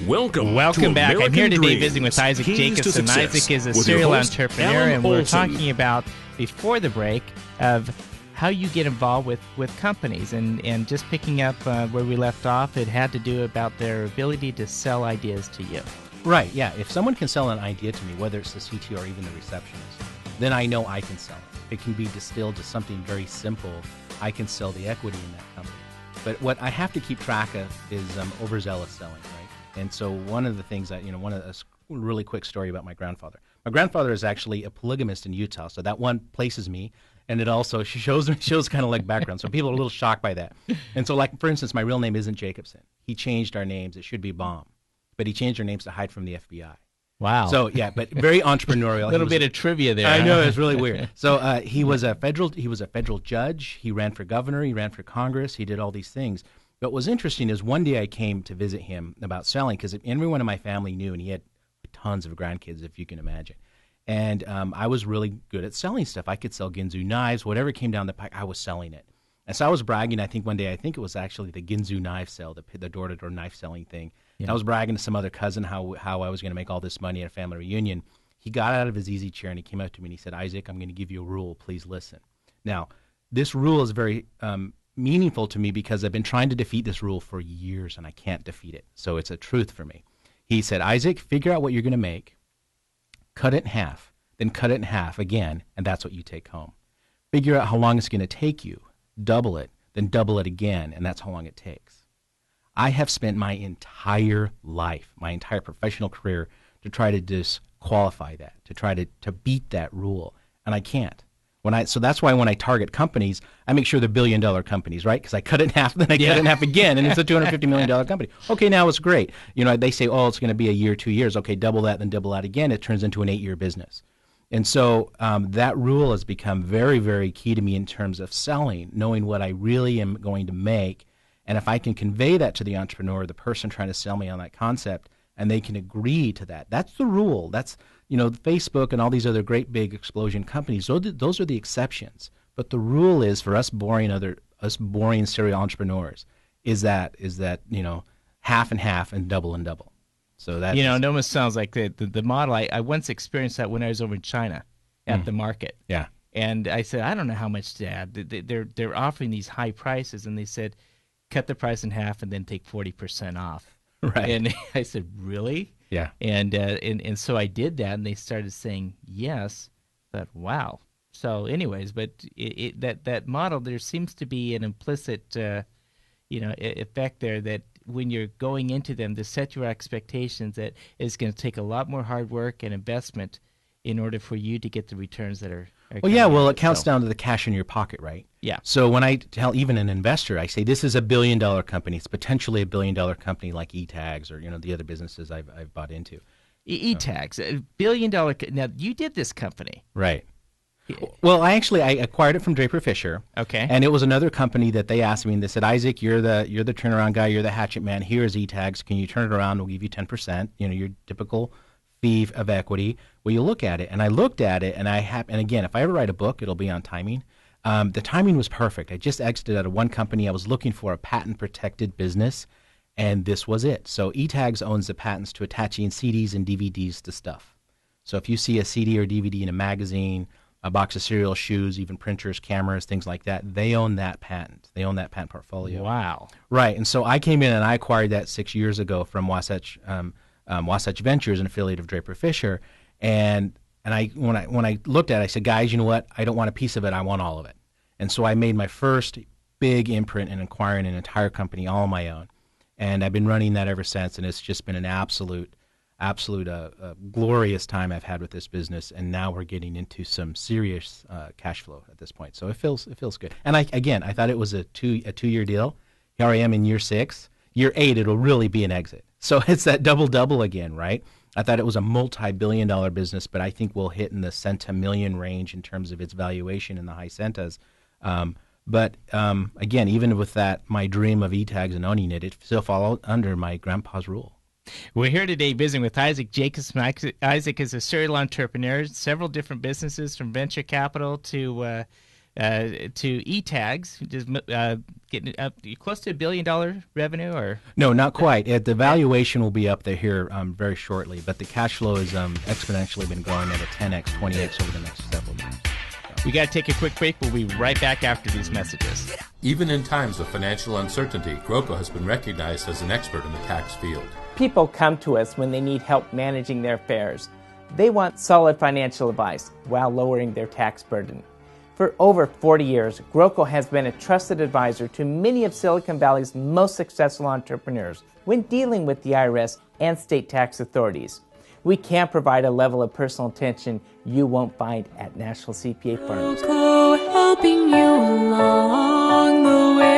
Welcome back. American I'm here today Dreams, visiting with Isaac Keys to Jacobson. Success, Isaac is a with your serial host, entrepreneur, Alan and we're Olson. talking about, before the break, of how you get involved with companies. And just picking up where we left off, it had to do about their ability to sell ideas to you. Right, yeah. If someone can sell an idea to me, whether it's the CTO or even the receptionist, then I know I can sell it. It can be distilled to something very simple. I can sell the equity in that company. But what I have to keep track of is overzealous selling, right? And so one of the things that, a really quick story about my grandfather. My grandfather is actually a polygamist in Utah, so that one places me, and it also shows kind of like background. So people are a little shocked by that. And so, like, for instance, my real name isn't Jacobson. He changed our names. It should be Baum. But he changed our names to hide from the FBI. Wow. So, yeah, but very entrepreneurial. A little bit of trivia there. I huh? know, it's really weird. So he was a federal judge. He ran for governor. He ran for Congress. He did all these things. But what was interesting is one day I came to visit him about selling because everyone in my family knew, and he had tons of grandkids, if you can imagine. And I was really good at selling stuff. I could sell Ginzu knives, whatever came down the pike, I was selling it. And so I was bragging, I think it was actually the Ginzu knife sale, the door-to-door knife selling thing. Yeah. And I was bragging to some other cousin how I was going to make all this money at a family reunion. He got out of his easy chair and he came up to me and he said, "Isaac, I'm going to give you a rule. Please listen." Now, this rule is very meaningful to me because I've been trying to defeat this rule for years and I can't defeat it. So it's a truth for me. He said, "Isaac, figure out what you're going to make, cut it in half, then cut it in half again, and that's what you take home. Figure out how long it's going to take you, double it, then double it again, and that's how long it takes." I have spent my entire life, my entire professional career, to try to disqualify that, to try to beat that rule, and I can't. So that's why when I target companies, I make sure they're billion-dollar companies, right? Because I cut it in half, then I cut it in half again, and it's a $250 million company. Okay, now it's great. They say, oh, it's going to be a year, 2 years. Okay, double that, then double that again. It turns into an 8-year business. And so that rule has become very, very key to me in terms of selling, knowing what I really am going to make. And if I can convey that to the entrepreneur, the person trying to sell me on that concept, and they can agree to that, that's the rule. That's Facebook and all these other great big explosion companies. Those are the exceptions. But the rule is for us boring serial entrepreneurs is that half and half and double. So that it almost sounds like the model. I once experienced that when I was over in China at the market. Yeah. And I said, I don't know how much to add. They're offering these high prices, and they said, cut the price in half and then take 40% off. Right. And I said, really? Yeah. And so I did that, and they started saying yes. But wow. So, anyways, but that model, there seems to be an implicit, effect there that when you're going into them, to set your expectations that it's going to take a lot more hard work and investment in order for you to get the returns that are well, yeah, well, it counts down to the cash in your pocket, right? Yeah. So when I tell even an investor, I say this is a $1 billion company. It's potentially a $1 billion company like eTags or the other businesses I've bought into. eTags, $1 billion. Now you did this company, right? Well, I acquired it from Draper Fisher. Okay. And it was another company that they asked me, and they said, "Isaac, you're the turnaround guy. You're the hatchet man. Here's eTags. Can you turn it around? We'll give you 10%. Your typical fee of equity." Well, you look at it, and I looked at it, and and again, if I ever write a book, it'll be on timing. The timing was perfect. I just exited out of one company. I was looking for a patent-protected business, and this was it. So eTags owns the patents to attaching CDs and DVDs to stuff. So if you see a CD or DVD in a magazine, a box of cereal, shoes, even printers, cameras, things like that, they own that patent. They own that patent portfolio. Wow. Right, and so I came in and I acquired that 6 years ago from Wasatch Ventures, an affiliate of Draper Fisher, and when I looked at it, I said, "Guys, you know what? I don't want a piece of it. I want all of it." And so I made my first big imprint in acquiring an entire company all on my own, and I've been running that ever since. And it's just been an absolute glorious time I've had with this business. And now we're getting into some serious cash flow at this point. So it feels good. And I thought it was a 2-year deal. Here I am in year 6. Year 8, it'll really be an exit. So it's that double again, right? I thought it was a multi-billion-dollar business, but I think we'll hit in the centimillion range in terms of its valuation in the high centas. But again, even with that, my dream of eTags and owning it still fall under my grandpa's rule. We're here today visiting with Isaac Jacobson. Isaac is a serial entrepreneur, several different businesses from venture capital to to e-tags, just getting up close to $1 billion revenue, or No, not quite. The valuation will be up there here very shortly, but the cash flow is exponentially been growing at a 10x, 20x over the next several years. We got to take a quick break. We'll be right back after these messages. Even in times of financial uncertainty, GROCO has been recognized as an expert in the tax field. People come to us when they need help managing their affairs. They want solid financial advice while lowering their tax burden. For over 40 years, GROCO has been a trusted advisor to many of Silicon Valley's most successful entrepreneurs when dealing with the IRS and state tax authorities. We can provide a level of personal attention you won't find at national CPA firms. GROCO, helping you along the way.